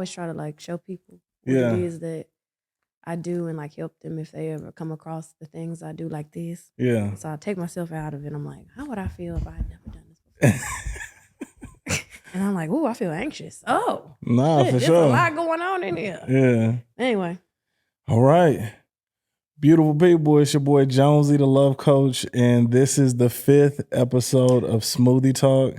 always try to like show people what it is that I do and like help them if they ever come across the things I do like this. Yeah. So I take myself out of it. I'm like, how would I feel if I had never done this before? And I'm like, ooh, I feel anxious. Oh, nah, shit, for there's sure. a lot going on in here. Yeah. Anyway. All right. Beautiful people, it's your boy Jonesy, the love coach, and this is the 5th episode of Smoothie Talk.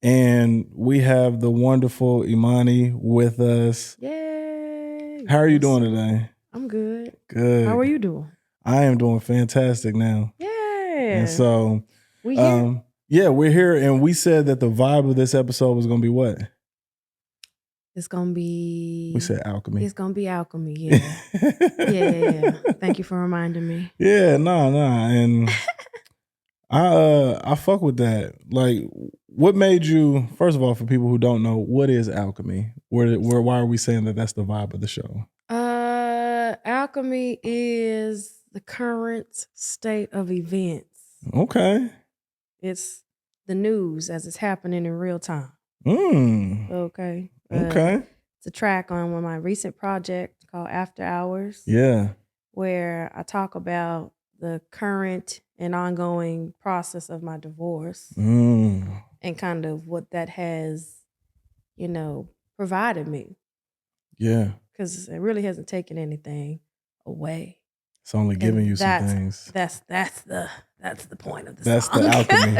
And we have the wonderful Emani with us. Yay. How are you doing today? I'm good. Good. How are you doing? I am doing fantastic now. Yeah. And so, we here? Yeah, we're here, and we said that the vibe of this episode was going to be what? It's going to be... We said alchemy. It's going to be alchemy, yeah. yeah. Thank you for reminding me. Yeah, nah. And I fuck with that. Like, what made you, first of all, for people who don't know, what is alchemy? Why are we saying that that's the vibe of the show? Alchemy is the current state of events. Okay. It's the news as it's happening in real time. Okay. Okay. It's a track on one of my recent project called After Hours. Yeah. Where I talk about the current and ongoing process of my divorce and kind of what that has, provided me. Yeah. Because it really hasn't taken anything away. It's only giving you some things. That's the point of the song. That's the alchemy.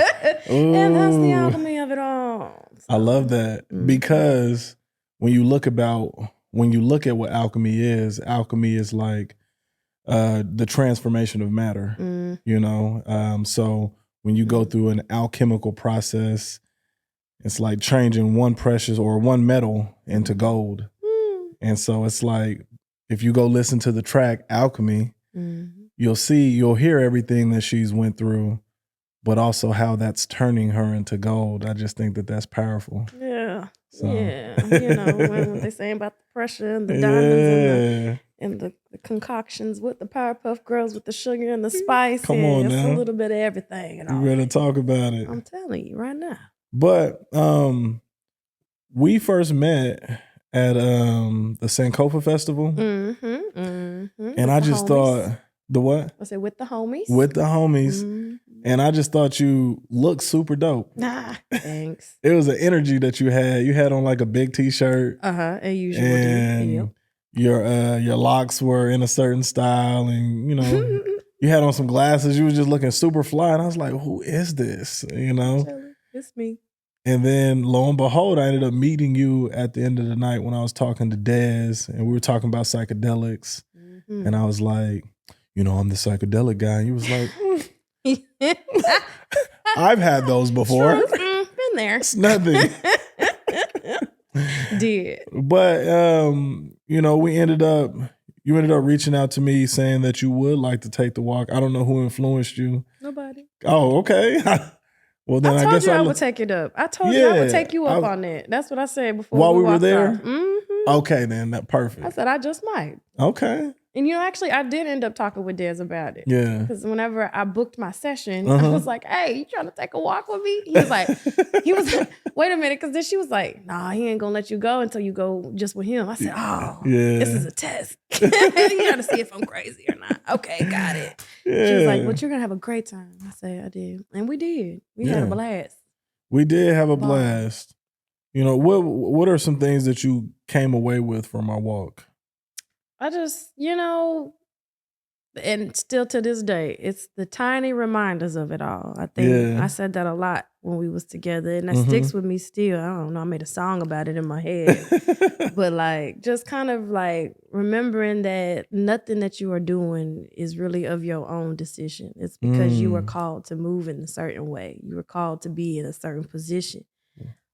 And that's the alchemy of it all. So. I love that because when you look at what alchemy is like the transformation of matter. So when you go through an alchemical process, it's like changing one precious or one metal into gold. And so it's like, if you go listen to the track Alchemy, you'll hear everything that she's went through, but also how that's turning her into gold. I just think that that's powerful. Yeah. So. Yeah. What they say about the pressure and the diamonds and the concoctions with the Powerpuff Girls with the sugar and the spice. Come on now. It's a little bit of everything. You better talk about it. I'm telling you right now. But we first met at the Sankofa Festival. And I just thought, the what? I said with the homies. With the homies. And I just thought you looked super dope. Nah, thanks. It was an energy that you had. You had on like a big t-shirt. And usually. Your locks were in a certain style, and you had on some glasses. You was just looking super fly, and I was like, "Who is this?" It's me. And then lo and behold, I ended up meeting you at the end of the night when I was talking to Dez, and we were talking about psychedelics. And I was like, I'm the psychedelic guy. And you was like, I've had those before. Been there. It's nothing. Did. But you ended up reaching out to me saying that you would like to take the walk. I don't know who influenced you. Nobody. Oh, okay. Well, then I guess you I would take it up. I told you I would take you up on that. That's what I said before. While we were there? Mm-hmm. Okay, then. That perfect. I said I just might. Okay. And actually, I did end up talking with Dez about it. Yeah. Because whenever I booked my session, I was like, "Hey, you trying to take a walk with me?" He was like, "Wait a minute," because then she was like, "Nah, he ain't gonna let you go until you go just with him." I said, "Oh, this is a test. You gotta see if I'm crazy or not." Okay, got it. Yeah. She was like, "But you're gonna have a great time." I said, "I did," and we did. We had a blast. We did have a blast. What are some things that you came away with from our walk? I just, and still to this day, it's the tiny reminders of it all. I think I said that a lot when we was together, and that sticks with me still. I don't know, I made a song about it in my head. But like, just kind of like remembering that nothing that you are doing is really of your own decision. It's because you were called to move in a certain way. You were called to be in a certain position.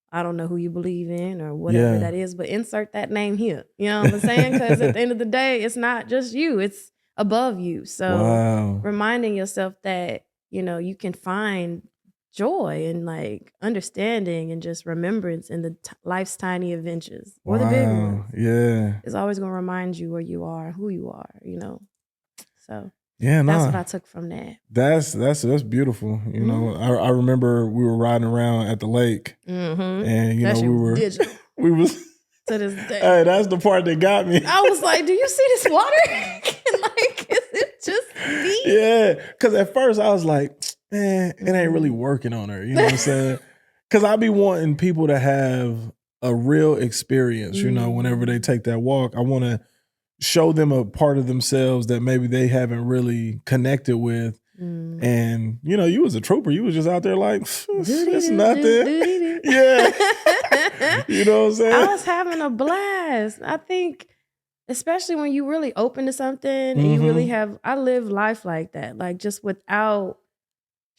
I don't know who you believe in or whatever that is, but insert that name here. You know what I'm saying? Because at the end of the day, it's not just you, it's above you. So reminding yourself that, you can find joy and like understanding and just remembrance in the life's tiny adventures or the big ones. Yeah. It's always going to remind you where you are, who you are, So yeah, that's what I took from that. That's beautiful. I remember we were riding around at the lake, and we were we was to this day. Hey, that's the part that got me. I was like, do you see this water? Like, is it just me? Yeah, because at first I was like, man, it ain't really working on her. You know what I'm saying? Because I be wanting people to have a real experience, you know, whenever they take that walk. I want to show them a part of themselves that maybe they haven't really connected with. And, you know, you was a trooper. You was just out there like, it's nothing. Yeah. You know what I'm saying? I was having a blast. I think, especially when you really open to something and you really I live life like that, like just without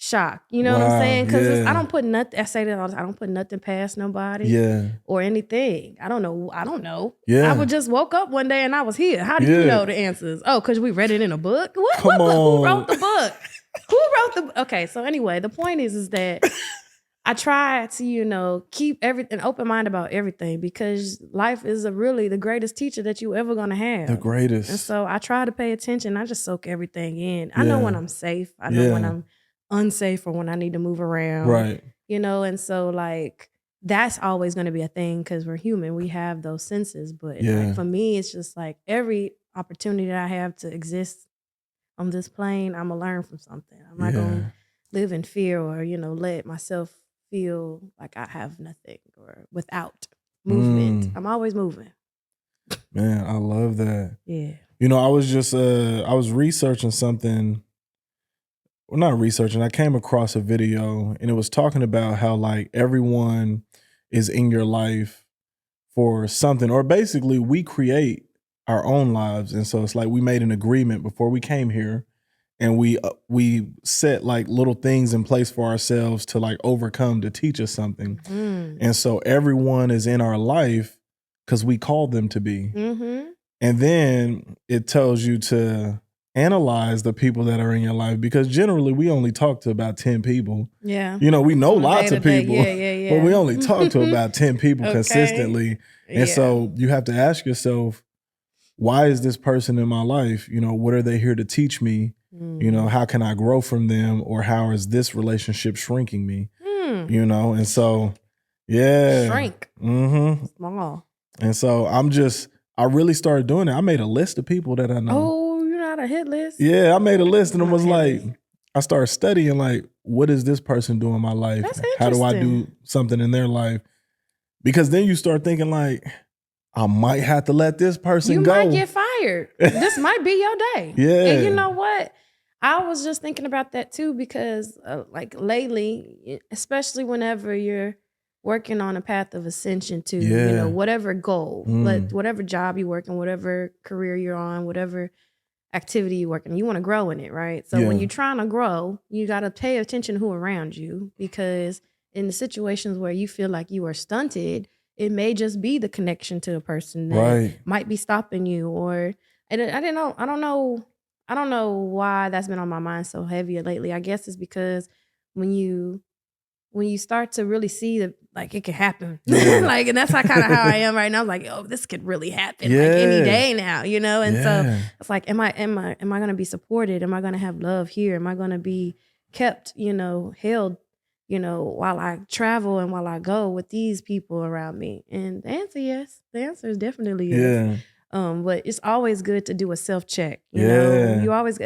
shock. You know what I'm saying? Because I don't put nothing, I say that all the time, I don't put nothing past nobody or anything. I don't know. Yeah. I would just woke up one day and I was here. How do you know the answers? Oh, because we read it in a book? What Come book? on. Who wrote the book? Who wrote the Okay, so anyway, the point is that I try to, you know, keep an open mind about everything, because life is really the greatest teacher that you ever gonna have. The greatest. And so I try to pay attention. I just soak everything in. I know when I'm safe. I know when I'm unsafe or when I need to move around. Right. You know, and so like that's always gonna be a thing because we're human. We have those senses. But like, for me, it's just like every opportunity that I have to exist on this plane, I'm gonna learn from something. I'm not gonna live in fear or, you know, let myself feel like I have nothing or without movement. I'm always moving. Man, I love that. Yeah. You know, I was just I was researching something. Well, not researching. I came across a video and it was talking about how like everyone is in your life for something, or basically we create our own lives. And so it's like we made an agreement before we came here, and we set like little things in place for ourselves to like overcome, to teach us something. And so everyone is in our life because we called them to be. And then it tells you to analyze the people that are in your life, because generally we only talk to about 10 people. Yeah. You know, we know lots of people, but we only talk to about 10 people consistently. And so you have to ask yourself, why is this person in my life? You know, what are they here to teach me? You know, how can I grow from them? Or how is this relationship shrinking me? You know, and so, Shrink. Small. And so I really started doing it. I made a list of people that I know. Oh, you're not a hit list? Yeah, I made a list and it was like, I started studying like, what is this person doing in my life? That's How do I do something in their life? Because then you start thinking like, I might have to let this person go. You might get fired. This might be your day. Yeah. And you know what? I was just thinking about that too, because like lately, especially whenever you're working on a path of ascension to, you know, whatever goal, whatever job you're working, whatever career you're on, whatever activity you're working, you want to grow in it, right? So when you're trying to grow, you got to pay attention to who around you, because in the situations where you feel like you are stunted, it may just be the connection to a person that might be stopping you. Or I don't know why that's been on my mind so heavy lately. I guess it's because when you start to really see that, like, it can happen, like, and that's kind of how I am right now. I'm like, oh, this could really happen, like any day now, you know. And so it's like, am I going to be supported? Am I going to have love here? Am I going to be kept, you know, held, you know, while I travel and while I go with these people around me? And the answer, yes. The answer is definitely yes. But it's always good to do a self-check. You know, you always,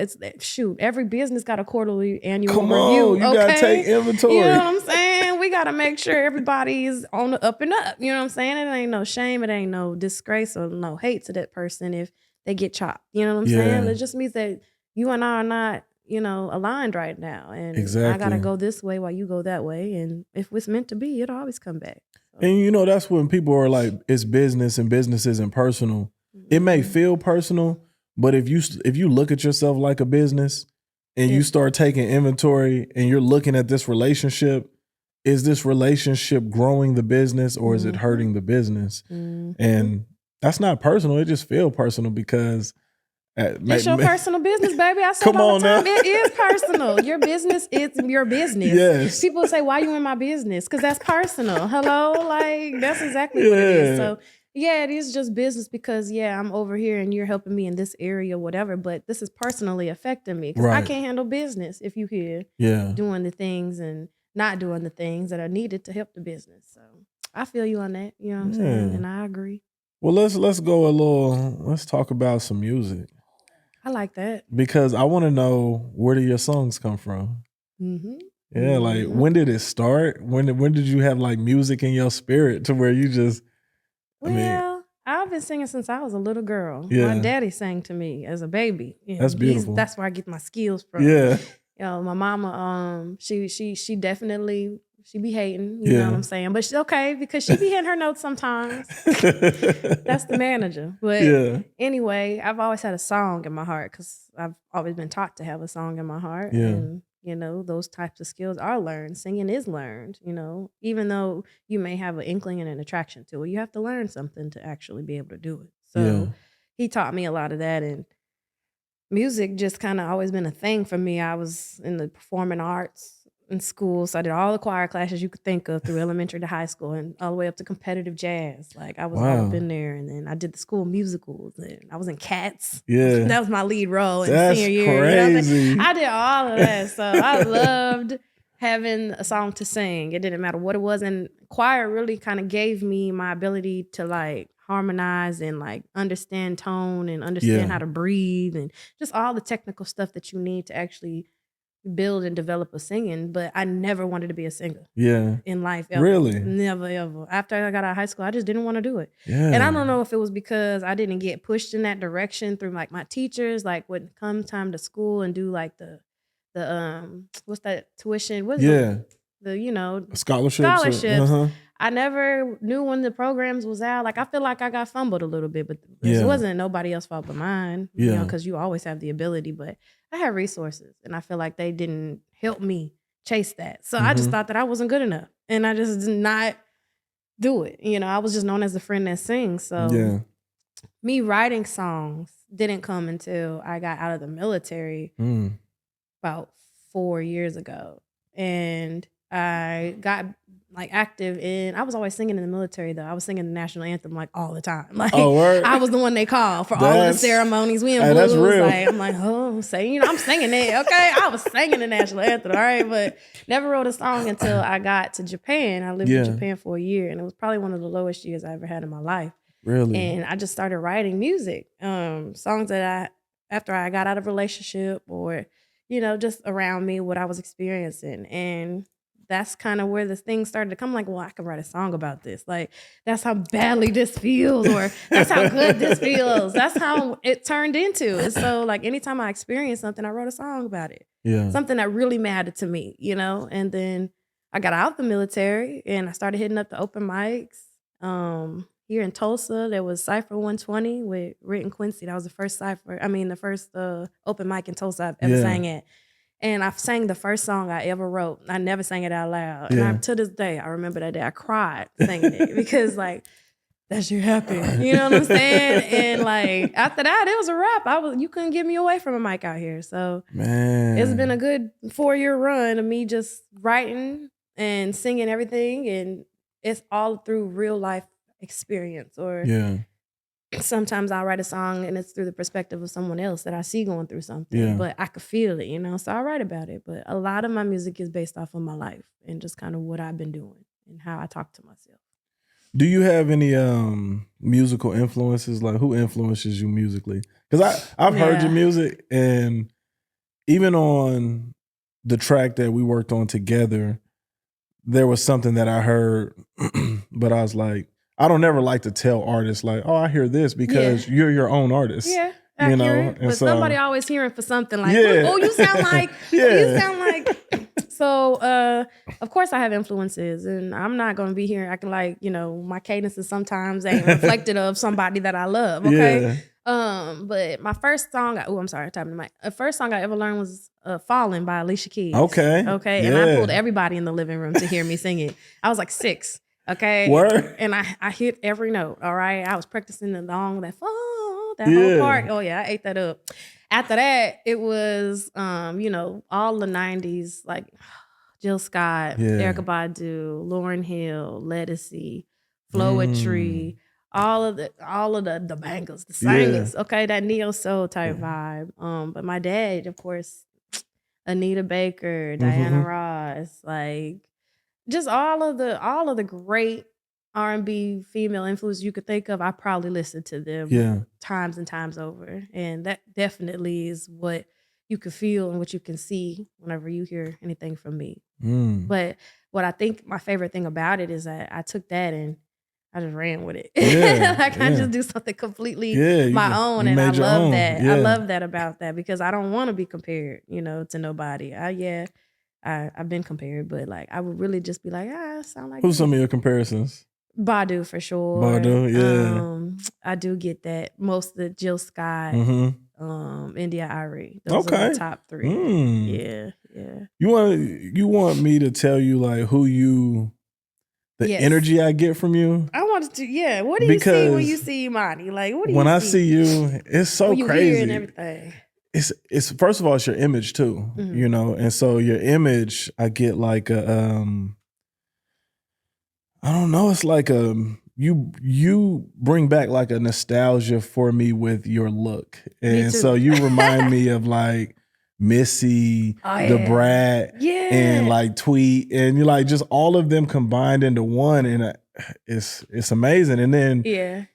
every business got a quarterly annual review. You gotta take inventory. You know what I'm saying? We gotta make sure everybody's on the up and up. You know what I'm saying? It ain't no shame, it ain't no disgrace or no hate to that person if they get chopped. You know what I'm saying? It just means that you and I are not, you know, aligned right now. And I gotta go this way while you go that way. And if it's meant to be, it'll always come back. So. And you know, that's when people are like, it's business and business isn't personal. It may feel personal, but if you look at yourself like a business and you start taking inventory and you're looking at this relationship, is this relationship growing the business or is it hurting the business? And that's not personal. It just feels personal because it's your personal business, baby. I say it all the time. It is personal. Your business is your business. Yes. People say, why you in my business? Because that's personal. Hello? Like, that's exactly what it is. So yeah, it is just business because, I'm over here and you're helping me in this area, whatever, but this is personally affecting me because I can't handle business if you here doing the things and not doing the things that are needed to help the business. So I feel you on that, you know what I'm saying? And I agree. Well, let's go a little. Let's talk about some music. I like that because I want to know, where do your songs come from? Mm-hmm. Yeah, like when did it start? When did you have like music in your spirit to where you just? Well, I've been singing since I was a little girl. Yeah. My daddy sang to me as a baby. That's beautiful. That's where I get my skills from. Yeah. You know, my mama, she definitely, she be hating, you know what I'm saying? But she's okay because she be hitting her notes sometimes. That's the manager. But anyway, I've always had a song in my heart because I've always been taught to have a song in my heart. Yeah. And, you know, those types of skills are learned. Singing is learned, you know, even though you may have an inkling and an attraction to it, you have to learn something to actually be able to do it. So he taught me a lot of that. And music just kind of always been a thing for me. I was in the performing arts in school, so I did all the choir classes you could think of through elementary to high school and all the way up to competitive jazz. Like I was all up in there, and then I did the school musicals, and I was in Cats. Yeah, that was my lead role in That's senior year. crazy. You know I did all of that, so I loved having a song to sing. It didn't matter what it was, and choir really kind of gave me my ability to like harmonize and like understand tone and understand how to breathe and just all the technical stuff that you need to actually build and develop a singing. But I never wanted to be a singer in life ever. Really? Never ever. After I got out of high school, I just didn't want to do it. Yeah. And I don't know if it was because I didn't get pushed in that direction through like my teachers, like when it come time to school and do like the what's that tuition? What's the you know, scholarships. I never knew when the programs was out. Like I feel like I got fumbled a little bit, but it wasn't nobody else's fault but mine. You know, because you always have the ability. But I had resources, and I feel like they didn't help me chase that. So I just thought that I wasn't good enough, and I just did not do it. You know, I was just known as the friend that sings. So me writing songs didn't come until I got out of the military about 4 years ago, and I got like active in, I was always singing in the military though. I was singing the national anthem like all the time. Like I was the one they called for all of the ceremonies. We in blues. That's real. Like I'm like, you know, I'm singing it. Okay. I was singing the national anthem. All right. But never wrote a song until I got to Japan. I lived in Japan for a year, and it was probably one of the lowest years I ever had in my life. Really? And I just started writing music. Songs that after I got out of a relationship or, you know, just around me, what I was experiencing. And that's kind of where the thing started to come. Like, well, I could write a song about this. Like, that's how badly this feels, or that's how good this feels. That's how it turned into. And so, like, anytime I experienced something, I wrote a song about it. Yeah. Something that really mattered to me, you know? And then I got out of the military and I started hitting up the open mics. Here in Tulsa, there was Cypher 120 with Ritt and Quincy. That was the first open mic in Tulsa I've ever sang at. And I sang the first song I ever wrote. I never sang it out loud. And to this day, I remember that day I cried singing it because like, that shit happened. You know what I'm saying? And like after that, it was a wrap. You couldn't get me away from a mic out here. So it's been a good 4-year run of me just writing and singing everything. And it's all through real life experience. Or sometimes I'll write a song and it's through the perspective of someone else that I see going through something, but I could feel it, you know? So I write about it. But a lot of my music is based off of my life and just kind of what I've been doing and how I talk to myself. Do you have any musical influences? Like, who influences you musically? Because I've heard your music, and even on the track that we worked on together, there was something that I heard, but I was like, I don't ever like to tell artists like, oh, I hear this, because you're your own artist. Yeah, you know, and but so, somebody always hearing for something like, oh, you sound like, you sound like. So, of course I have influences, and I'm not going to be here acting like, you know, my cadences sometimes ain't reflected of somebody that I love. Okay. But my first song, I'm sorry, tapping the mic. The first song I ever learned was Falling by Alicia Keys. Okay. And I pulled everybody in the living room to hear me sing it. I was like 6. Okay. Word. And I hit every note. All right. I was practicing along that fall, that whole part. Oh yeah, I ate that up. After that, it was you know, all the 90s, like Jill Scott, Erykah Badu, Lauryn Hill, Ledisi, Floetry, all of the bangers, the singers. Okay, that neo soul type vibe. But my dad, of course, Anita Baker, Diana Ross, like just all of the great R&B female influence you could think of, I probably listened to them times and times over. And that definitely is what you can feel and what you can see whenever you hear anything from me. But what I think my favorite thing about it is that I took that and I just ran with it. I just do something completely my own. And I love that. I love that about that because I don't want to be compared, to nobody. I've been compared, but like I would really just be like, I sound like Who's some of your comparisons? Badu for sure. Badu, yeah. I do get that. Most of the Jill Scott, India Ari. Those are the top 3. Yeah. You want me to tell you like the energy I get from you? I wanted to, What do you see when you see Emani? Like, what do you see? When I see you, it's so when you crazy. Hear and everything. It's first of all, it's your image too, and so your image, I get like I don't know. It's like you bring back like a nostalgia for me with your look, and so you remind me of like Missy, the Brat, and like Tweet, and you like just all of them combined into one, and it's amazing. And then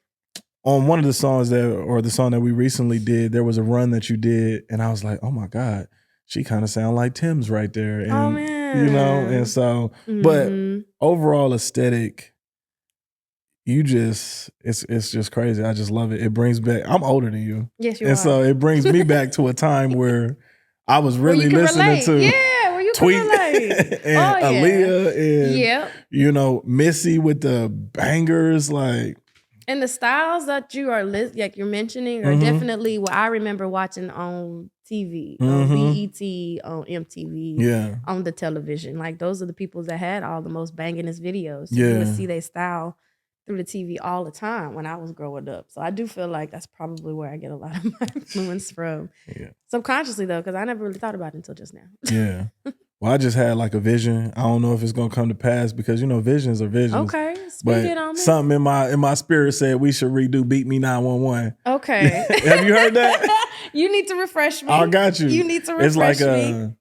on one of the songs the song that we recently did, there was a run that you did, and I was like, oh my God, she kind of sound like Tim's right there, and oh man. And so, but overall aesthetic, it's just crazy. I just love it. It brings back, I'm older than you. Yes, you are. And so it brings me back to a time where I was really listening to where you Tweet and Aaliyah and Missy with the bangers, like. And the styles that you are like you're mentioning are definitely what I remember watching on TV, on BET, on MTV, on the television. Like those are the people that had all the most bangingest videos. So you would see their style through the TV all the time when I was growing up. So I do feel like that's probably where I get a lot of my influence from. Subconsciously though, because I never really thought about it until just now. Well, I just had like a vision. I don't know if it's gonna come to pass because visions are visions. Okay, speak it on me. Something in my spirit said we should redo "Beat Me 911." Okay, have you heard that? You need to refresh me. I got you. You need to refresh me.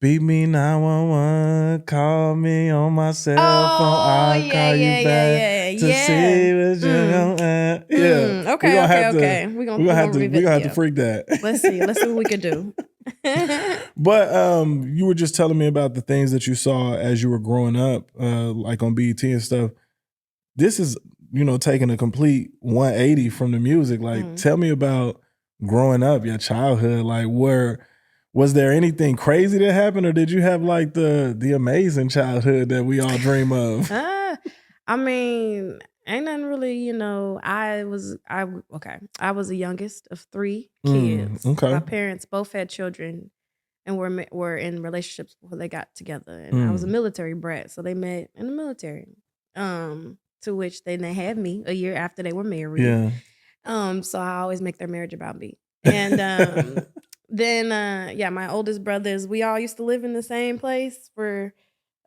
Beat me 911, call me on my cell phone. I'll call you back to see what you're gonna. Okay. We're gonna have to freak that. Let's see what we can do. But you were just telling me about the things that you saw as you were growing up, like on BET and stuff. This is, taking a complete 180 from the music. Like, tell me about growing up, your childhood. Like, was there anything crazy that happened, or did you have like the amazing childhood that we all dream of? I mean, ain't nothing really, I was the youngest of 3 kids. My parents both had children and were in relationships before they got together. And I was a military brat, so they met in the military. To which they had me a year after they were married. So I always make their marriage about me. And then my oldest brothers, we all used to live in the same place for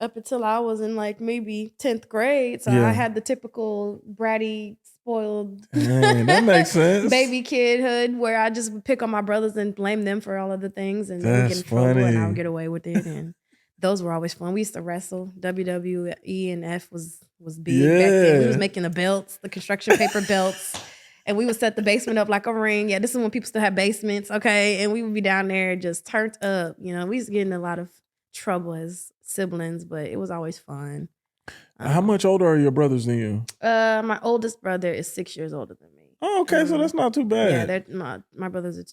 up until I was in like maybe 10th grade. So I had the typical bratty, spoiled that makes sense. baby kidhood where I just would pick on my brothers and blame them for all of the things, and they would get in trouble and I would get away with it. And those were always fun. We used to wrestle. WWE and F was big back then. We was making the belts, the construction paper belts. And we would set the basement up like a ring. Yeah, this is when people still have basements, okay? And we would be down there just turned up. We used to get in a lot of trouble as siblings, but it was always fun. How much older are your brothers than you? My oldest brother is 6 years older than me. Oh, okay, so that's not too bad. Yeah, my brothers are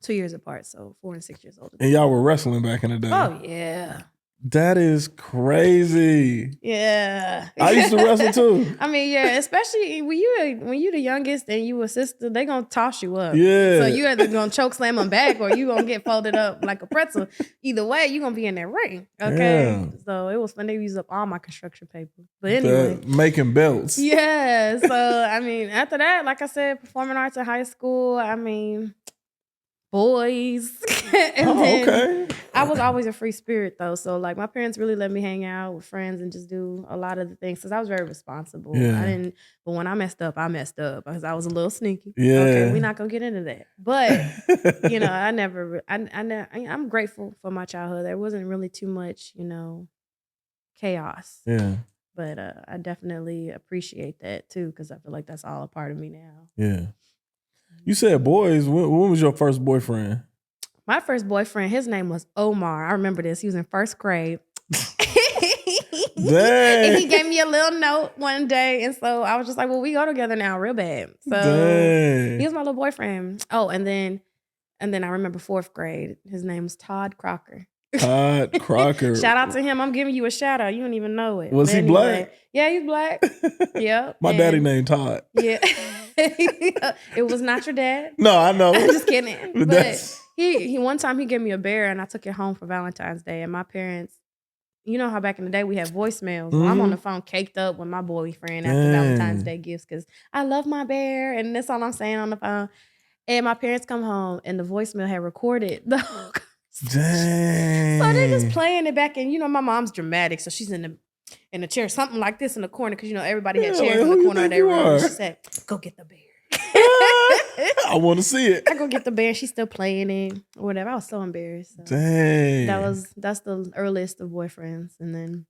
2 years apart, so 4 and 6 years older. And y'all were wrestling back in the day. Oh, yeah. That is crazy. Yeah. I used to wrestle too. I mean, especially when you the youngest and you a sister, they gonna toss you up. Yeah. So you either gonna choke slam them back or you gonna get folded up like a pretzel. Either way, you gonna be in that ring. Okay. Yeah. So it was fun. They used up all my construction paper. But anyway. Making belts. Yeah. So I mean, after that, like I said, performing arts in high school, I mean, boys. Okay. I was always a free spirit though. So like my parents really let me hang out with friends and just do a lot of the things because I was very responsible. Yeah. But when I messed up because I was a little sneaky. Yeah. Okay, we're not gonna get into that. But I'm grateful for my childhood. There wasn't really too much, chaos. Yeah. But I definitely appreciate that too, because I feel like that's all a part of me now. Yeah. You said boys. When was your first boyfriend? My first boyfriend, his name was Omar. I remember this. He was in first grade. Dang. And he gave me a little note one day. And so I was just like, well, we go together now real bad. So Dang. he was my little boyfriend. Oh, and then I remember fourth grade. His name was Todd Crocker. Todd Crocker. Shout out to him. I'm giving you a shout out. You don't even know it. Was he black? Yeah, he's black. Yeah. My daddy named Todd. Yeah. It was not your dad. No, I know. I'm just kidding. But he one time he gave me a bear and I took it home for Valentine's Day. And my parents, you know how back in the day we had voicemails. Well, I'm on the phone caked up with my boyfriend after Valentine's Day gifts because I love my bear. And that's all I'm saying on the phone. And my parents come home and the voicemail had recorded the whole Dang. So they're just playing it back. And, you know, my mom's dramatic. So she's in the chair, something like this in the corner. Because, you know, everybody had chairs in the corner of their room. She said, go get the bear. I want to see it. I go get the bear. She's still playing it or whatever. I was so embarrassed. So Dang. That's the earliest of boyfriends. And then,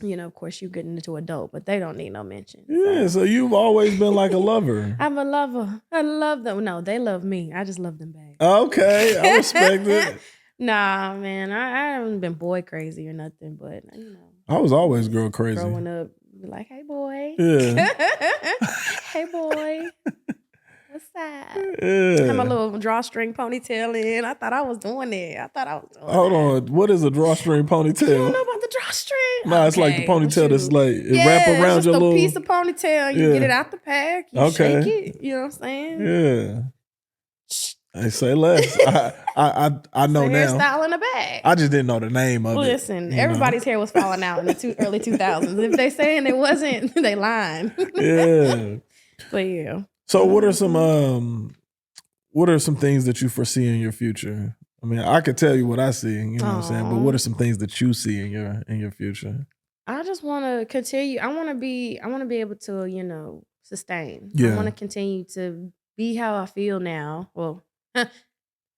you know, of course, you get into adult, but they don't need no mention. Yeah, so you've always been like a lover. I'm a lover. I love them. No, they love me. I just love them back. Okay, I respect it. Nah, man, I haven't been boy crazy or nothing, but you know, I was always girl crazy. Growing up, be like, hey boy, yeah, hey boy, what's up? Yeah. Had my little drawstring ponytail in. I thought I was doing it. Hold on, what is a drawstring ponytail? You don't know about the drawstring? Nah, it's like the ponytail that's like it wrap around it's your just little piece of ponytail. You get it out the pack, you shake it. You know what I'm saying? Yeah. I say less. I know now. Hairstyle in the bag. I just didn't know the name of it. Listen, everybody's hair was falling out in the early 2000s. If they saying it wasn't, they lying. Yeah. But yeah. So what are some things that you foresee in your future? I mean, I could tell you what I see, you know what I'm saying? But what are some things that you see in your future? I just want to continue. I want to be able to, you know, sustain. Yeah. I want to continue to be how I feel now. Well,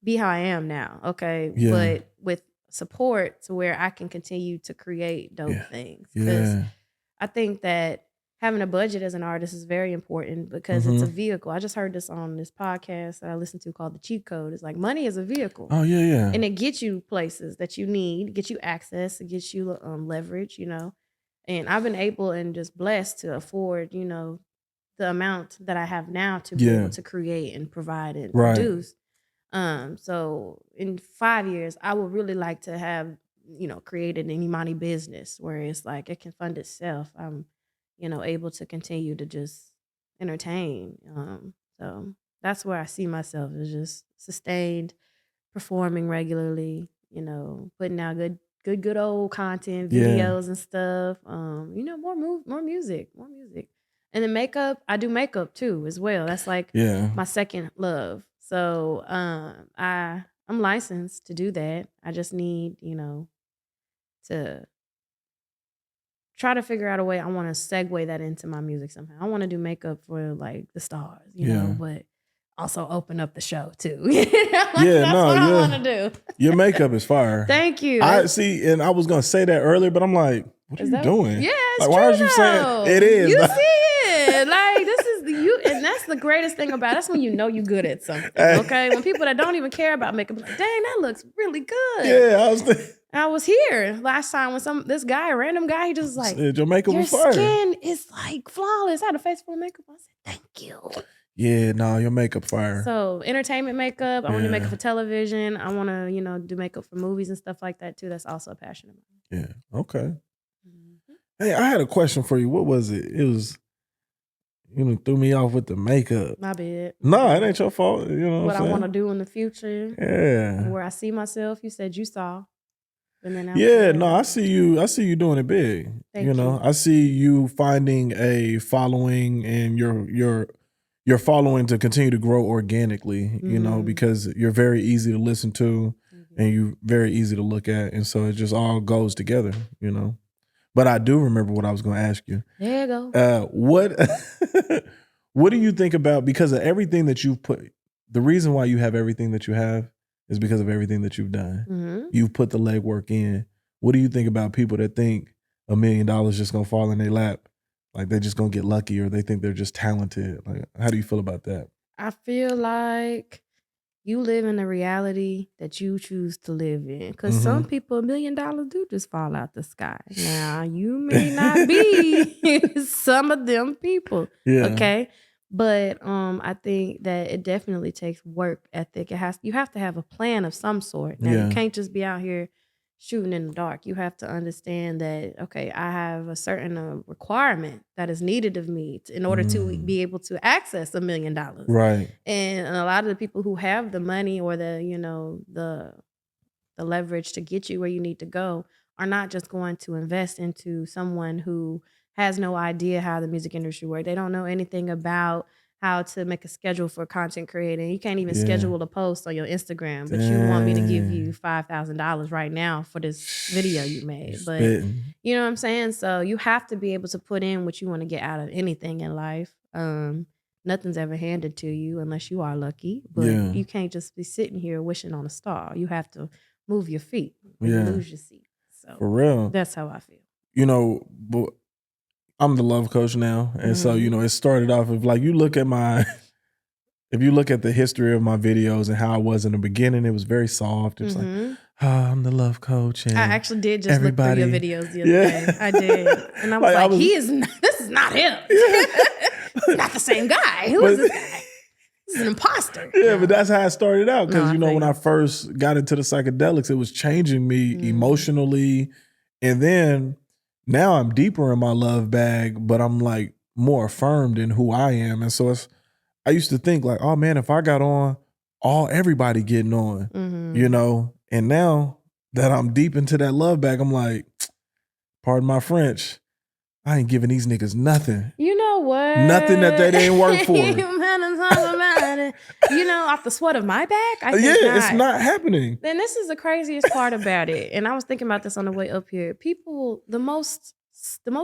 be how I am now, okay? Yeah. But with support to where I can continue to create dope things. Because I think that having a budget as an artist is very important because it's a vehicle. I just heard this on this podcast that I listened to called The Cheat Code. It's like money is a vehicle. Oh, yeah. And it gets you places that you need, gets you access, it gets you leverage, you know? And I've been able and just blessed to afford, you know, the amount that I have now to be able to create and provide and produce. So in 5 years, I would really like to have, you know, created an Emani business where it's like it can fund itself. I'm, you know, able to continue to just entertain. So that's where I see myself is just sustained, performing regularly, you know, putting out good old content, videos and stuff. You know, more music. And then makeup, I do makeup too as well. That's like my second love. So I'm licensed to do that. I just need, you know, to try to figure out a way. I want to segue that into my music somehow. I want to do makeup for like the stars, you know, but also open up the show too. You know? That's what I want to do. Your makeup is fire. Thank you. I see, and I was gonna say that earlier, but I'm like, what are you doing? Yeah, it's like, true. Why are you saying it is? You see it. Like this is you, and that's the greatest thing about it. That's when you know you're good at something. Okay, when people that don't even care about makeup, like, dang, that looks really good. Yeah, I was here last time when this guy, a random guy, he just was like, your makeup was fire. Your skin is like flawless. I had a face full of makeup. I said, thank you. Yeah, no, your makeup fire. So entertainment makeup. I want to do makeup for television. I want to, you know, do makeup for movies and stuff like that too. That's also a passion of mine. Yeah. Okay. Hey, I had a question for you. What was it? It was, you know, threw me off with the makeup. My bad. No, it ain't your fault. You know what I want to do in the future. Yeah. Where I see myself. You said you saw. And then I see you doing it big. Thank you know, I see you finding a following and your following to continue to grow organically, you know, because you're very easy to listen to and you're very easy to look at. And so it just all goes together, you know. But I do remember what I was going to ask you. There you go. What do you think about, because of everything that you've put, the reason why you have everything that you have is because of everything that you've done. You've put the legwork in. What do you think about people that think, $1 million just gonna fall in their lap. Like they're just gonna get lucky, or they think they're just talented. Like, how do you feel about that? I feel like you live in a reality that you choose to live in. Because some people, $1 million do just fall out the sky. Now, you may not be some of them people. Yeah. Okay. But I think that it definitely takes work ethic. You have to have a plan of some sort. Now, you can't just be out here shooting in the dark. You have to understand that, okay, I have a certain requirement that is needed of me in order to be able to access $1 million. Right. And a lot of the people who have the money or the leverage to get you where you need to go are not just going to invest into someone who has no idea how the music industry works. They don't know anything about how to make a schedule for content creating. You can't even schedule a post on your Instagram, but you want me to give you $5,000 right now for this video you made. But you know what I'm saying? So you have to be able to put in what you want to get out of anything in life. Nothing's ever handed to you unless you are lucky, but you can't just be sitting here wishing on a star. You have to move your feet or you lose your seat. So for real, that's how I feel. You know, but I'm the love coach now. And so, you know, it started off of like, you look at if you look at the history of my videos and how I was in the beginning, it was very soft. It was like, I'm the love coach. And I actually did just look through your videos the other day. I did. And I was like, this is not him. It's not the same guy. Who is this guy? This is an imposter. Yeah, but that's how it started out. Because, when I first got into the psychedelics, it was changing me emotionally. And then now I'm deeper in my love bag, but I'm like more affirmed in who I am. And so I used to think like, oh man, if I got on, everybody getting on, And now that I'm deep into that love bag, I'm like, pardon my French, I ain't giving these niggas nothing. You know what? Nothing that they didn't work for. Off the sweat of my back? I think it's not happening. And this is the craziest part about it. And I was thinking about this on the way up here. People, the most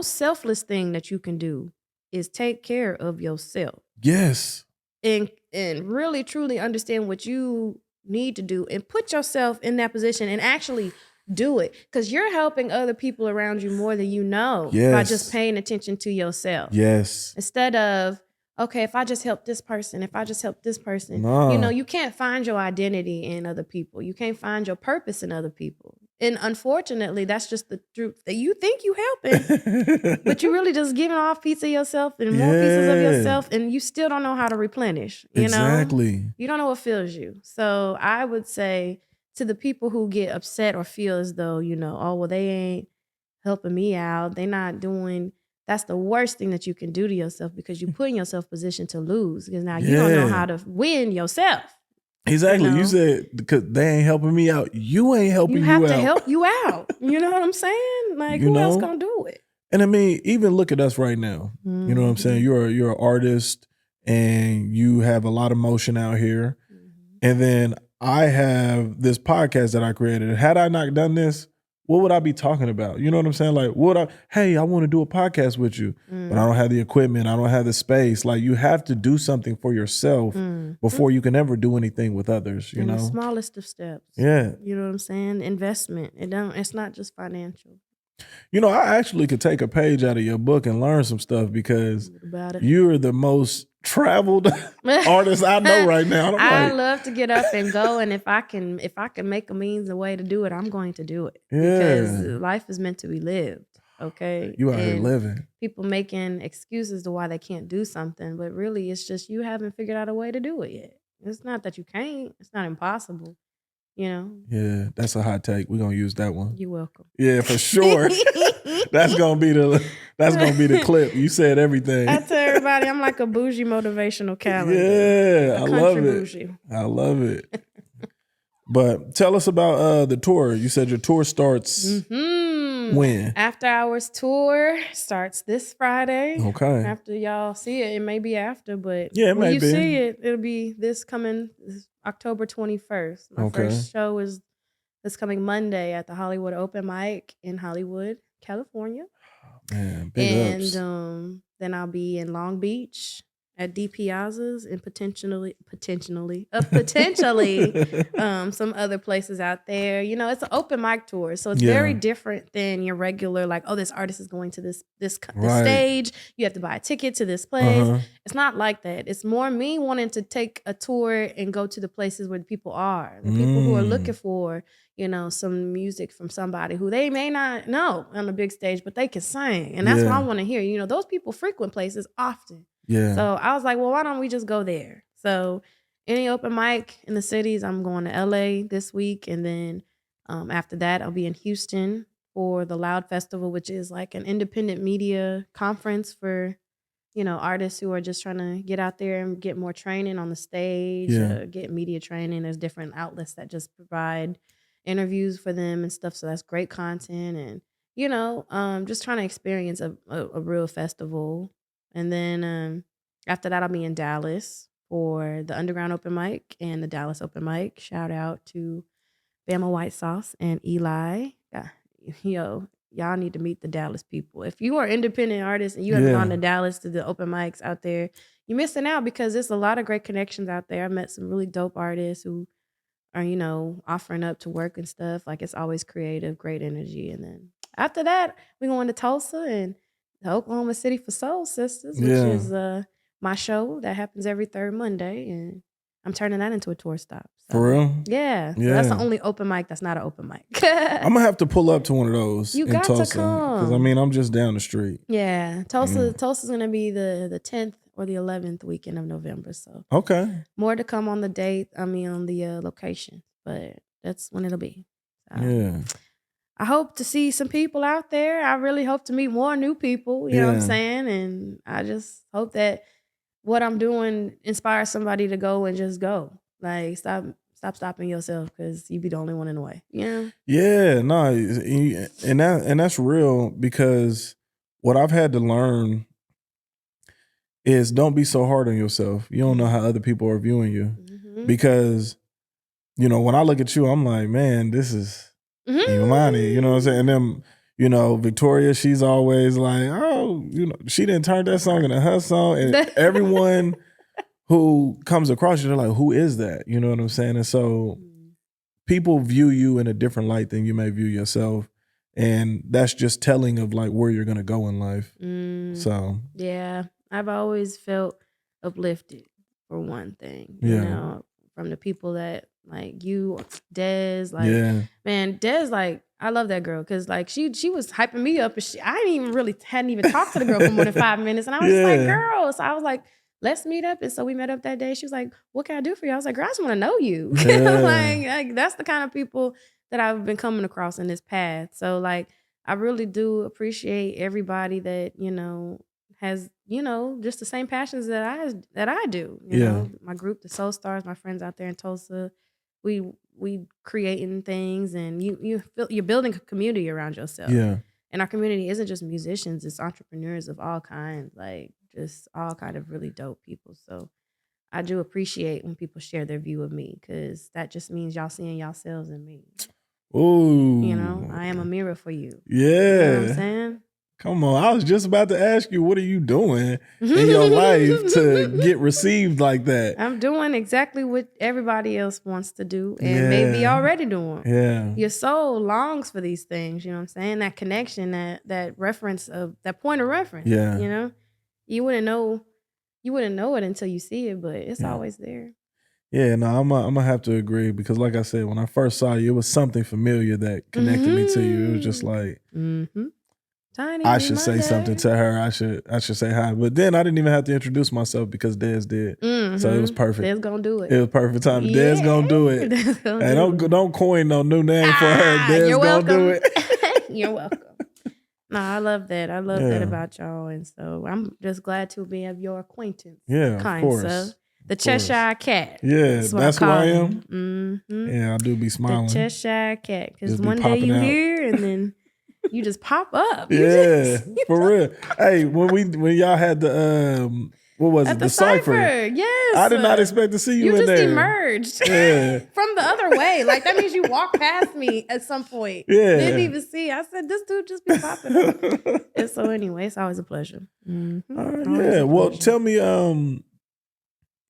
selfless thing that you can do is take care of yourself. Yes. And really, truly understand what you need to do and put yourself in that position and actually do it. Because you're helping other people around you more than you know by just paying attention to yourself. Yes. Instead of, okay, if I just help this person, you can't find your identity in other people. You can't find your purpose in other people. And unfortunately, that's just the truth. That you think you helping, but you really just giving off pieces of yourself and more pieces of yourself, and you still don't know how to replenish. Exactly. You don't know what fills you. So I would say to the people who get upset or feel as though, oh, well, they ain't helping me out. They not doing. That's the worst thing that you can do to yourself because you put in yourself position to lose because now you don't know how to win yourself. Exactly. You said because they ain't helping me out. You ain't helping you out. You have to help you out. You know what I'm saying? Like who else gonna do it? And I mean, even look at us right now. You know what I'm saying? You're an artist and you have a lot of motion out here. And then I have this podcast that I created. Had I not done this, what would I be talking about? You know what I'm saying? Like, I want to do a podcast with you, but I don't have the equipment. I don't have the space. Like, you have to do something for yourself before you can ever do anything with others, you know? The smallest of steps. Yeah. You know what I'm saying? Investment. It's not just financial. I actually could take a page out of your book and learn some stuff because you're the most traveled artist I know right now. I love to get up and go, and if I can make a means, a way to do it, I'm going to do it. Yeah. Because life is meant to be lived. Okay. You out here living. People making excuses to why they can't do something, but really it's just you haven't figured out a way to do it yet. It's not that you can't. It's not impossible. Yeah, that's a hot take. We're gonna use that one. You're welcome. Yeah, for sure. That's gonna be the clip. You said everything. I tell everybody I'm like a bougie motivational calendar. Yeah, I love it. Bougie. I love it. But tell us about the tour. You said your tour starts when? After Hours tour starts this Friday. Okay. After y'all see it may be after, but when you see it, it'll be this October 21st. My first show is this coming Monday at the Hollywood Open Mic in Hollywood, California. Man, big ups. And then I'll be in Long Beach at D Piazza's and potentially some other places out there. You know, it's an open mic tour, so it's very different than your regular like, oh, this artist is going to this stage. You have to buy a ticket to this place. It's not like that. It's more me wanting to take a tour and go to the places where the people are, the people who are looking for, you know, some music from somebody who they may not know on the big stage, but they can sing, and that's what I want to hear. You know, those people frequent places often. Yeah. So I was like, well, why don't we just go there? So any open mic in the cities, I'm going to LA this week. And then after that, I'll be in Houston for the Loud Festival, which is like an independent media conference for, you know, artists who are just trying to get out there and get more training on the stage, get media training. There's different outlets that just provide interviews for them and stuff. So that's great content. And, you know, just trying to experience a real festival. And then after that, I'll be in Dallas for the Underground Open Mic and the Dallas Open Mic. Shout out to Bama White Sauce and Eli. Yo, y'all need to meet the Dallas people. If you are an independent artist and you haven't gone to Dallas to the open mics out there, you're missing out because there's a lot of great connections out there. I met some really dope artists who are, you know, offering up to work and stuff. Like, it's always creative, great energy. And then after that, we're going to Tulsa and the Oklahoma City for Soul Sisters, which is my show that happens every third Monday, and I'm turning that into a tour stop. So, for real? Yeah. So that's the only open mic that's not an open mic. I'm gonna have to pull up to one of those. You got Tulsa, to come. because I mean, I'm just down the street. Yeah, Tulsa's gonna be the 10th or the 11th weekend of November. So more to come on the date. I mean, on the location, but that's when it'll be. So, I hope to see some people out there. I really hope to meet more new people, you know what I'm saying? And I just hope that what I'm doing inspires somebody to go and just go. Like, stop stopping yourself because you be the only one in the way. Yeah. Yeah, no, and that's real, because what I've had to learn is don't be so hard on yourself. You don't know how other people are viewing you. Because, you know, when I look at you, I'm like, man, this is Emani, you know what I'm saying? And then, you know, Victoria, she's always like, oh, you know, she didn't turn that song into her song. And everyone who comes across you, they're like, who is that? You know what I'm saying? And so people view you in a different light than you may view yourself. And that's just telling of like where you're going to go in life. So. Yeah, I've always felt uplifted for one thing, you know, from the people that, like you, Des, like, man, Des, like, I love that girl because, like, she was hyping me up, and hadn't even talked to the girl for more than 5 minutes, and I was just like, girl. So I was like, let's meet up, and so we met up that day. She was like, what can I do for you? I was like, girl, I just want to know you. like that's the kind of people that I've been coming across in this path. So, like, I really do appreciate everybody that, you know, has, you know, just the same passions that I do. You know, my group, the Soul Stars, my friends out there in Tulsa. We creating things, and you're building a community around yourself. Yeah. And our community isn't just musicians, it's entrepreneurs of all kinds, like just all kind of really dope people. So I do appreciate when people share their view of me, because that just means y'all seeing yourselves in me. Ooh. You know, I am a mirror for you. Yeah. You know what I'm saying? Come on, I was just about to ask you, what are you doing in your life to get received like that? I'm doing exactly what everybody else wants to do and maybe already doing. Yeah. Your soul longs for these things, you know what I'm saying? That connection, that reference of that point of reference. Yeah. You know? You wouldn't know it until you see it, but it's always there. Yeah, no, I'm gonna have to agree, because like I said, when I first saw you, it was something familiar that connected me to you. It was just like I should say something to her. I should say hi. But then I didn't even have to introduce myself because Des did. So it was perfect. Des gonna do it. It was perfect time. Yeah. Des gonna do it. Hey, don't coin no new name for her. Des gonna do it. You're welcome. No, I love that. I love that about y'all. And so I'm just glad to be of your acquaintance. Yeah, of course. Sir. The Cheshire Cat. Yeah, that's who I am. Yeah, I do be smiling. The Cheshire Cat. Because one day you here and then you just pop up. For real. Hey, when y'all had the what was it? The Cypher. Yes. I did not expect to see you in there. You just emerged from the other way. Like, that means you walked past me at some point. Yeah. Didn't even see. I said, this dude just be popping up. And so anyway, it's always a pleasure. Well, tell me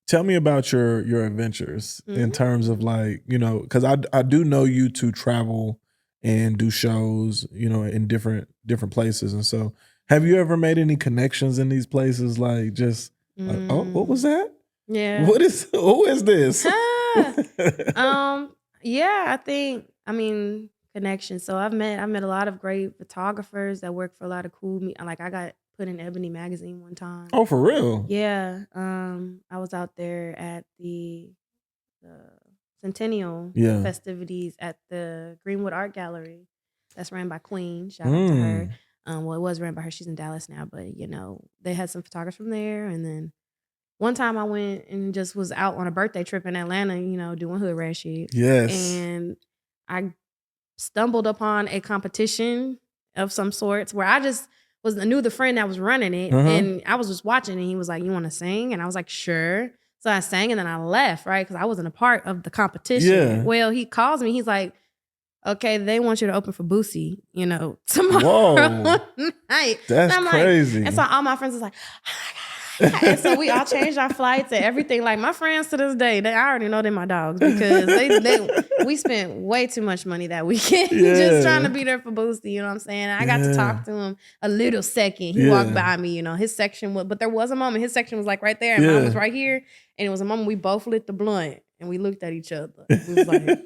Tell me about your adventures in terms of like, because I do know you to travel and do shows, in different places. And so have you ever made any connections in these places? Like just like, oh, what was that? Yeah. Who is this? Yeah, connections. So I've met a lot of great photographers that work for a lot of cool like I got put in Ebony magazine one time. Oh, for real? Yeah. I was out there at the centennial festivities at the Greenwood Art Gallery. That's ran by Queen. Shout out to her. Well, it was ran by her. She's in Dallas now, but they had some photographers from there. And then one time I went and just was out on a birthday trip in Atlanta, doing hood rat shit. Yes. And I stumbled upon a competition of some sorts where I just knew the friend that was running it, and I was just watching, and he was like, "You want to sing?" And I was like, "Sure." So I sang, and then I left, right? Because I wasn't a part of the competition. Yeah. Well, he calls me. He's like, "Okay, they want you to open for Boosie, tomorrow night." That's crazy. And so all my friends was like, "Oh my God." And so we all changed our flights and everything. Like my friends to this day, I already know they're my dogs because we spent way too much money that weekend just trying to be there for Boosie. You know what I'm saying? I got to talk to him a little second. He walked by me, his section but there was a moment. His section was like right there, and mine was right here. And it was a moment we both lit the blunt and we looked at each other. We was like,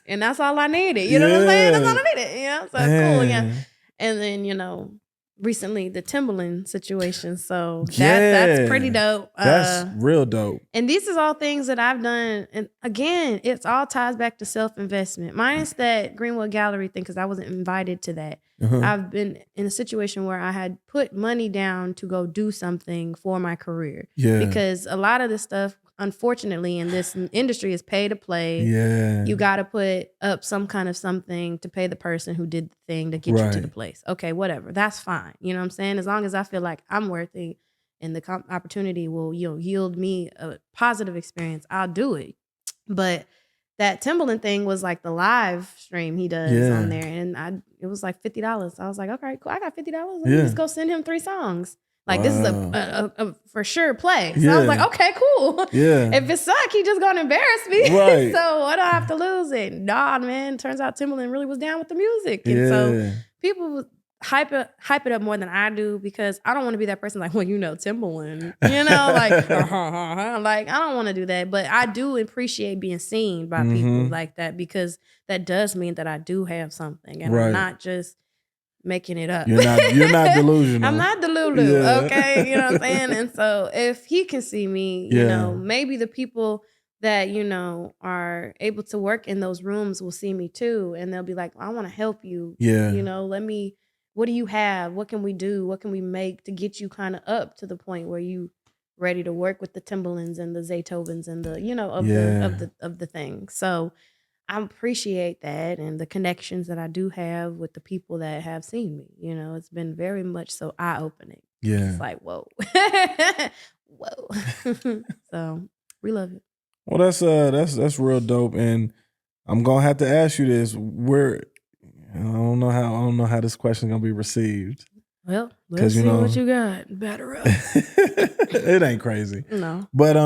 and that's all I needed. You know what I'm saying? That's all I needed. So it's cool. Yeah. And then recently the Timbaland situation. So that's pretty dope. That's real dope. And these is all things that I've done. And again, it's all ties back to self-investment. Minus that Greenwood Gallery thing, because I wasn't invited to that. I've been in a situation where I had put money down to go do something for my career. Yeah. Because a lot of this stuff, unfortunately, in this industry is pay to play. Yeah. You got to put up some kind of something to pay the person who did the thing to get you to the place. Okay, whatever. That's fine. You know what I'm saying? As long as I feel like I'm worthy and the opportunity will yield me a positive experience, I'll do it. But that Timbaland thing was like the live stream he does on there. And it was like $50. I was like, okay, cool. I got $50. Let me just go send him 3 songs. Like, this is a for sure play. So I was like, okay, cool. Yeah. If it suck, he just gonna embarrass me. Right. So what do I have to lose it? Nah, man. Turns out Timbaland really was down with the music. And so people hype it up more than I do, because I don't want to be that person like, well, Timbaland. Like, like I don't want to do that. But I do appreciate being seen by people like that, because that does mean that I do have something. And I'm not just making it up. You're not delusional. I'm not delulu, okay? You know what I'm saying? And so if he can see me, maybe the people that, are able to work in those rooms will see me too. And they'll be like, I want to help you. Yeah. What do you have? What can we do? What can we make to get you kind of up to the point where you ready to work with the Timbalands and the Zaytovens and the, of the thing. So I appreciate that, and the connections that I do have with the people that have seen me. It's been very much so eye-opening. Yeah. It's like, whoa. Whoa. So we love it. Well, that's real dope. And I'm gonna have to ask you this. I don't know how this question is gonna be received. Well, let's see what you got. Batter up. It ain't crazy. No. But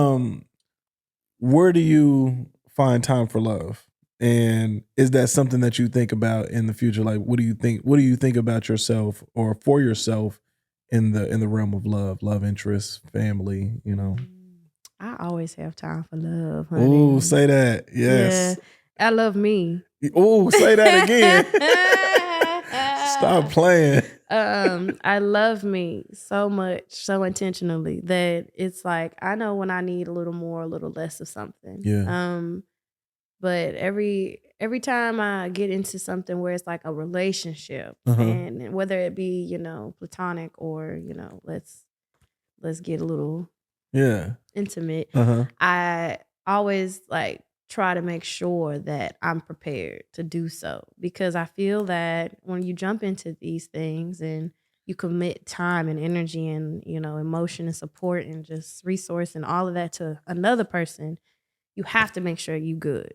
where do you find time for love? And is that something that you think about in the future? Like, what do you think about yourself or for yourself in the realm of love interest, family, I always have time for love, honey. Ooh, say that. Yes. Yeah, I love me. Ooh, say that again. Stop playing. I love me so much, so intentionally, that it's like I know when I need a little more, a little less of something. Yeah. But every time I get into something where it's like a relationship, and whether it be, platonic or, let's get a little intimate, I always like try to make sure that I'm prepared to do so, because I feel that when you jump into these things and you commit time and energy and, emotion and support and just resource and all of that to another person, you have to make sure you good.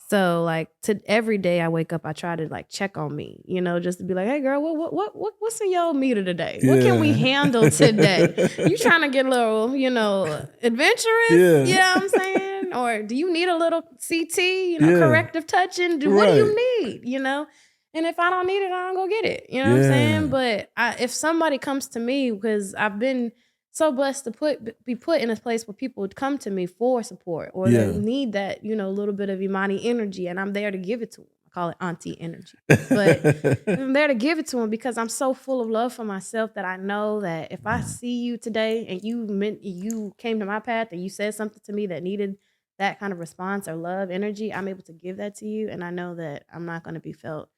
So like every day I wake up, I try to like check on me, you know, just to be like, hey girl, what's in your meter today? What can we handle today? You trying to get a little, you know, adventurous? Yeah. You know what I'm saying? Or do you need a little CT, you know, corrective touching? What do you need? You know? And if I don't need it, I don't go get it. You know what I'm saying? But if somebody comes to me, because I've been so blessed to be put in a place where people would come to me for support, or they need that, you know, little bit of Emani energy, and I'm there to give it to them. I call it auntie energy, but I'm there to give it to them because I'm so full of love for myself that I know that if I see you today and you came to my path and you said something to me that needed that kind of response or love energy, I'm able to give that to you, and I know that I'm not going to be felt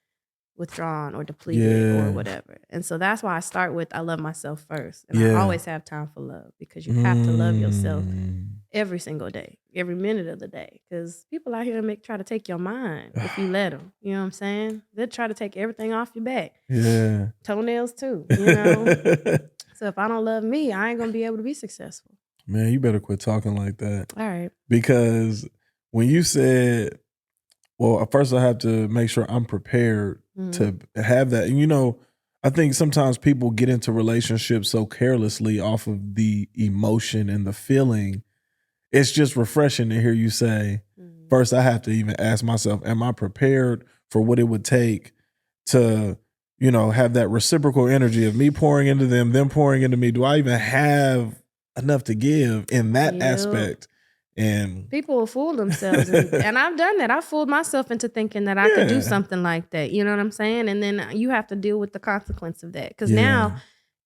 withdrawn or depleted or whatever. And so that's why I start with I love myself first. And I always have time for love, because you have to love yourself every single day, every minute of the day. Because people out here try to take your mind if you let them. You know what I'm saying? They'll try to take everything off your back. Yeah. Toenails too, you know? So if I don't love me, I ain't going to be able to be successful. Man, you better quit talking like that. All right. Because when you said, well, first I have to make sure I'm prepared to have that. And, you know, I think sometimes people get into relationships so carelessly off of the emotion and the feeling. It's just refreshing to hear you say, first I have to even ask myself, am I prepared for what it would take to, you know, have that reciprocal energy of me pouring into them pouring into me? Do I even have enough to give in that aspect? And people will fool themselves. And I've done that. I fooled myself into thinking that I could do something like that. You know what I'm saying? And then you have to deal with the consequence of that. Because now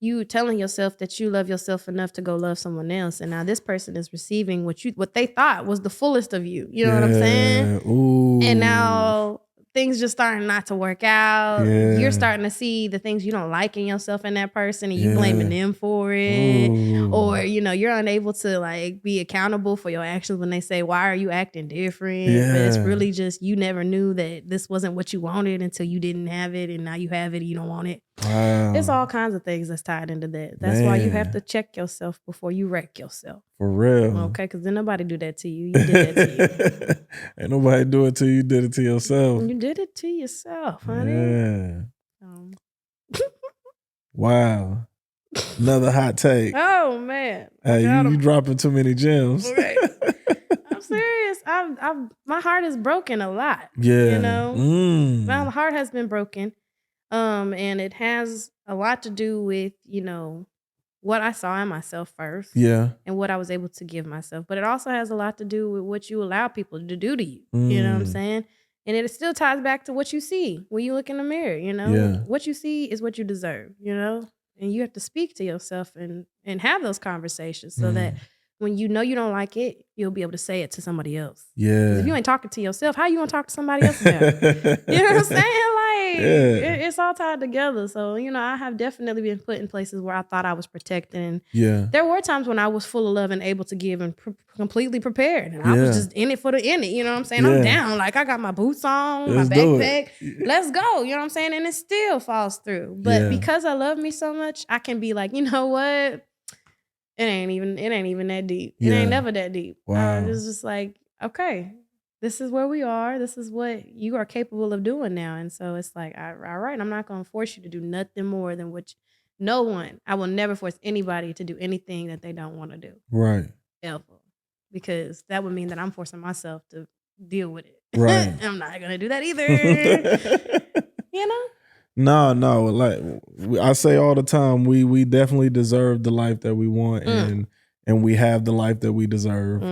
you telling yourself that you love yourself enough to go love someone else. And now this person is receiving what they thought was the fullest of you. You know what I'm saying? Ooh. And now things just starting not to work out. You're starting to see the things you don't like in yourself and that person, and you blaming them for it. Ooh. Or, you know, you're unable to like be accountable for your actions when they say, why are you acting different? But it's really just, you never knew that this wasn't what you wanted until you didn't have it, and now you have it and you don't want it. Wow. It's all kinds of things that's tied into that. That's why you have to check yourself before you wreck yourself. For real. Okay, because then nobody do that to you. You did that to you. Ain't nobody do it to you. You did it to yourself. You did it to yourself, honey. Yeah. Wow. Another hot take. Oh man. Hey, you dropping too many gems. Okay. I'm serious. My heart is broken a lot. Yeah. You know? My heart has been broken. And it has a lot to do with, you know, what I saw in myself first. Yeah. And what I was able to give myself. But it also has a lot to do with what you allow people to do to you. You know what I'm saying? And it still ties back to what you see when you look in the mirror, you know? Yeah. What you see is what you deserve, you know? And you have to speak to yourself and have those conversations so that when you know you don't like it, you'll be able to say it to somebody else. Yeah. 'Cause if you ain't talking to yourself, how you gonna talk to somebody else about it? You know what I'm saying? Like, it's all tied together. So, you know, I have definitely been put in places where I thought I was protected. And there were times when I was full of love and able to give and completely prepared. And I was just in it for the in it. You know what I'm saying? I'm down. Like, I got my boots on, my backpack. Let's go. You know what I'm saying? And it still falls through. But because I love me so much, I can be like, you know what? It ain't even that deep. It ain't never that deep. Wow. It's just like, okay, this is where we are. This is what you are capable of doing now. And so it's like, all right, I'm not going to force you to do nothing more than no one. I will never force anybody to do anything that they don't want to do. Right. Ever. Because that would mean that I'm forcing myself to deal with it. Right. I'm not going to do that either. You know? No. Like I say all the time, we definitely deserve the life that we want, and we have the life that we deserve.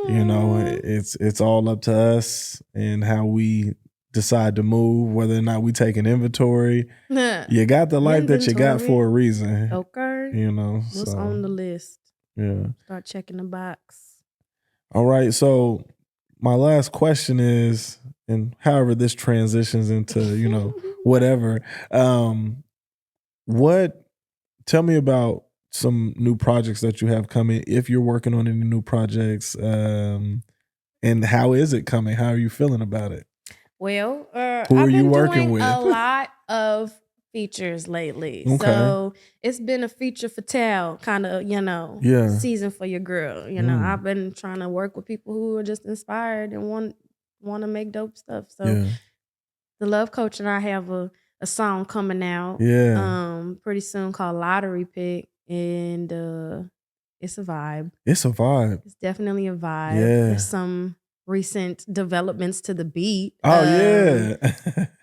You know, it's all up to us and how we decide to move, whether or not we take an inventory. You got the life that you got for a reason. Okay. You know, what's on the list? Yeah. Start checking the box. All right. So my last question is, and however this transitions into, you know, whatever, tell me about some new projects that you have coming, if you're working on any new projects, and how is it coming? How are you feeling about it? Well, who are I've you been working doing with? a lot of features lately. Okay. So it's been a feature for tell kind of, you know, season for your girl. You know, I've been trying to work with people who are just inspired and want want to make dope stuff. So the Love Coach and I have a song coming out pretty soon called Lottery Pick, and it's a vibe. It's a vibe. It's definitely a vibe. Yeah. There's some recent developments to the beat. Oh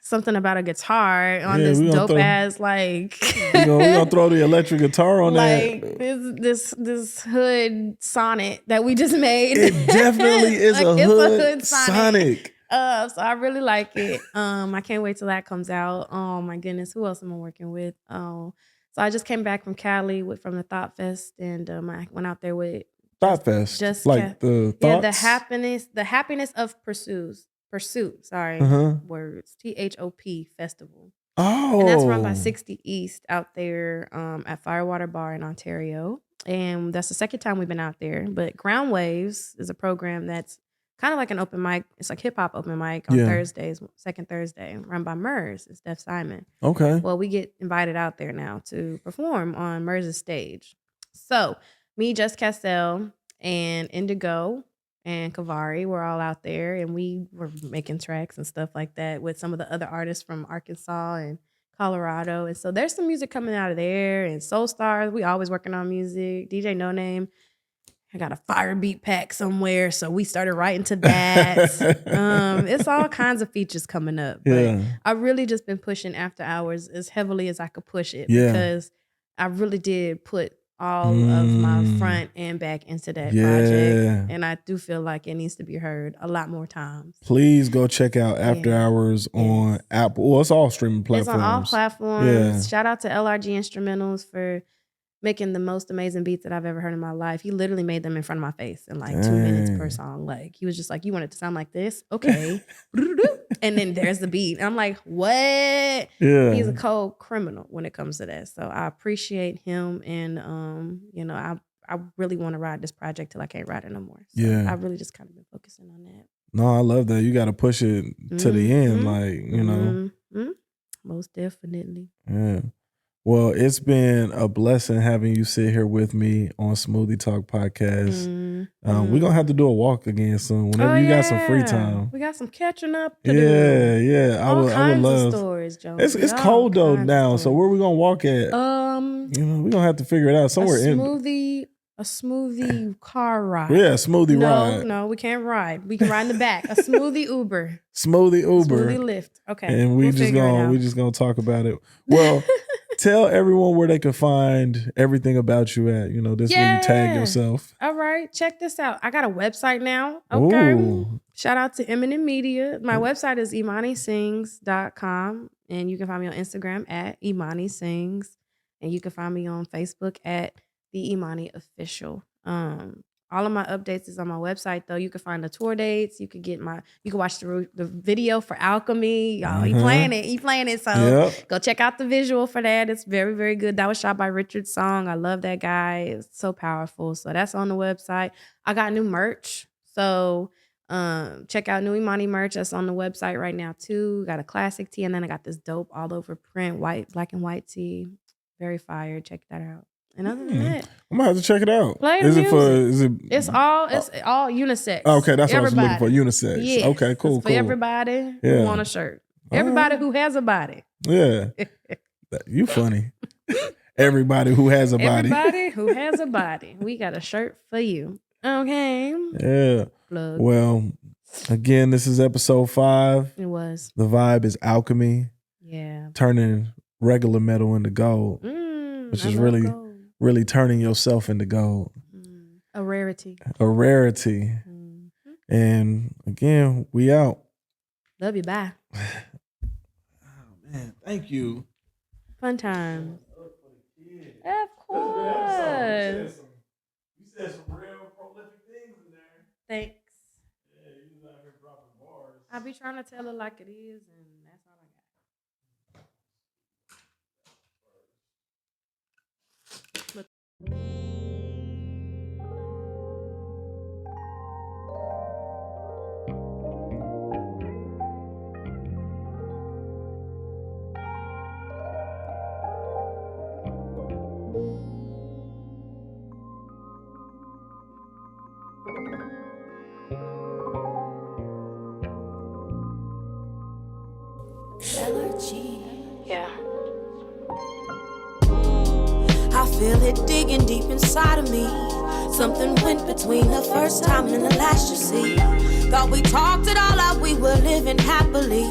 something about a guitar on this dope ass like we gonna throw the electric guitar on like that. this hood sonnet that we just made. It definitely is like, a hood sonic. So I really like it. I can't wait till that comes out. Oh my goodness, who else am I working with? So I just came back from Cali from the Thought Fest, and I went out there with Thought Fest. Just like the thoughts? the happiness of pursuit. Sorry, words. THOP Festival. Oh, and that's run by 60 East out there at Firewater Bar in Ontario, and that's the second time we've been out there. But Ground Waves is a program that's kind of like an open mic. It's like hip hop open mic on Thursdays, second Thursday, run by Murs. It's Steph Simon. Okay. Well, we get invited out there now to perform on Murs' stage. So me, Jess Castell, and Indigo and Kavari were all out there, and we were making tracks and stuff like that with some of the other artists from Arkansas and Colorado. And so there's some music coming out of there, and Soul Stars. We always working on music. DJ No Name. I got a fire beat pack somewhere, so we started writing to that. It's all kinds of features coming up. But I really just been pushing After Hours as heavily as I could push it because I really did put all of my front and back into that project. And I do feel like it needs to be heard a lot more times. Please go check out After Hours on Apple. Well, it's all streaming platforms. It's on all platforms. Shout out to LRG Instrumentals for making the most amazing beats that I've ever heard in my life. He literally made them in front of my face in like 2 minutes per song. Like he was just like, you want it to sound like this? Okay. And then there's the beat. And I'm like, what? Yeah. He's a cold criminal when it comes to that. So I appreciate him. And I really want to ride this project till I can't ride it no more. So I really just kind of been focusing on that. No, I love that. You got to push it to the end. Like, you know. Most definitely. Yeah. Well, it's been a blessing having you sit here with me on Smoothie Talk Podcast. We're going to have to do a walk again soon whenever you got some free time. We got some catching up to do. Yeah. I would love. Of stories, Joe. It's cold though now, so where we going to walk at? We're going to have to figure it out somewhere. A smoothie car ride. Yeah, smoothie ride. No, we can't ride. We can ride in the back. A smoothie Uber. Smoothie Lyft. Okay. And we just gonna talk about it. Well, tell everyone where they can find everything about you at. You know, this where you tag yourself. All right. Check this out. I got a website now. Okay. Ooh. Shout out to Emani Media. My website is imanisings.com. And you can find me on Instagram at Emani Sings. And you can find me on Facebook at The Emani Official. All of my updates is on my website though. You can find the tour dates. You can watch the video for Alchemy. Y'all, you playing it. So go check out the visual for that. It's very, very good. That was shot by Richard Song. I love that guy. It's so powerful. So that's on the website. I got new merch. So check out new Emani merch. That's on the website right now too. Got a classic tee, and then I got this dope all over print black and white tee. Very fire. Check that out. And other than that, I'm gonna have to check it out. It's all unisex. Okay, that's what I was looking for. Unisex. Yes. Okay, cool. For everybody who want a shirt. Everybody who has a body. Yeah. You funny. Everybody who has a body. Everybody who has a body. We got a shirt for you. Okay. Yeah. Plug. Well, again, this is episode 5. It was. The vibe is Alchemy. Yeah. Turning regular metal into gold. Which is really turning yourself into gold. A rarity. And again, we out. Love you. Bye. Oh, man. Thank you. Fun time. Of course. You said some real prolific things in there. Thanks. Yeah, you was out here dropping bars. I be trying to tell it like it is, and that's all I got. Yeah. I feel it digging deep inside of me. Something went between the first time and the last, you see. Thought we talked it all out, we were living happily.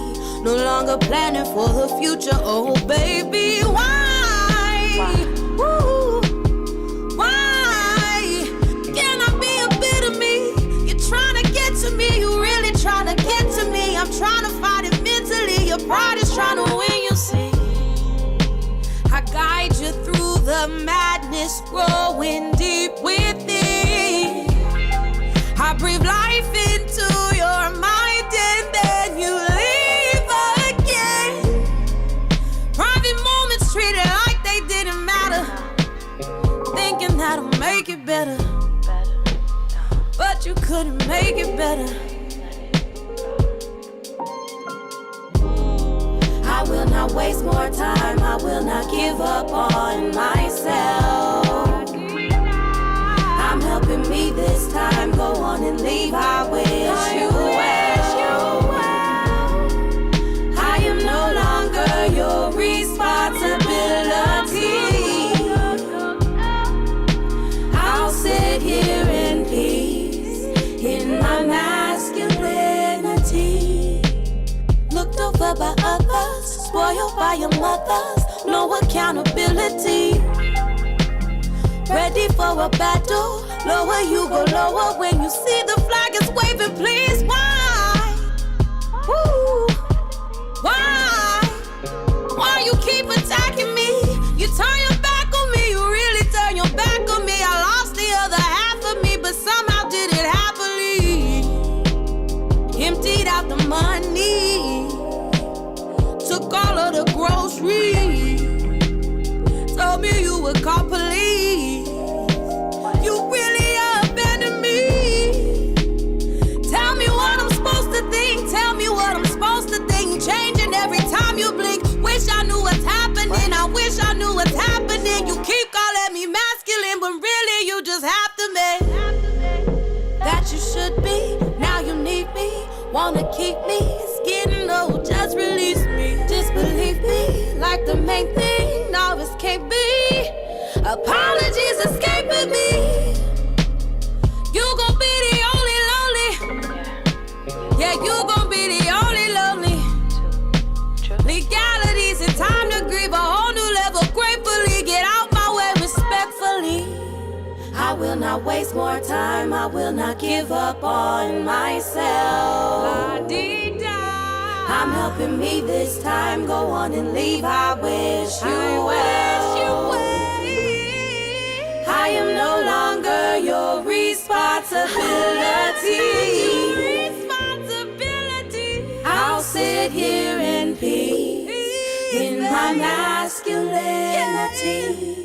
No longer planning for the future, oh baby, why? Woo, why? Can I be a bit of me? You're trying to get to me, you really trying to get to me. I'm trying to fight it mentally, your pride is trying to win, you see. I guide you through the madness, growing deep within. I breathe life into your mind and then you leave again. Private moments treated like they didn't matter, thinking that'll make it better, but you couldn't make it better. I will not waste more time, I will not give up on myself. I'm helping me this time, go on and leave, I wish you well. I am no longer your responsibility. I'll sit here in peace, in my masculinity. Looked over by others, spoiled by your mothers, no accountability. Ready for a battle, lower you go lower when you see the flag is waving, please, why? Woo. Why you keep attacking me? You turn your back on me, you really turn your back on me. I lost the other half of me, but somehow did it happily. Emptied out the money, took all of the groceries, told me you would call police. You really abandoned me. Tell me what I'm supposed to think, tell me what I'm supposed to think. Changing every time you blink. Wish I knew what's happening, I wish I knew what's happening. You keep calling me masculine, but really you just have to be that you should be. Now you need me, wanna keep me. It's getting old, just release me. Disbelieve me, like the main thing, now escape me. Apologies escaping me. You gon' be the only lonely. Yeah, you gon' be the only lonely. Legalities and time to grieve, a whole new level. Gratefully get out my way respectfully. I will not waste more time, I will not give up on myself. I'm helping me this time, go on and leave, I wish you well. I am no longer your responsibility. I'll sit here in peace, in my masculinity.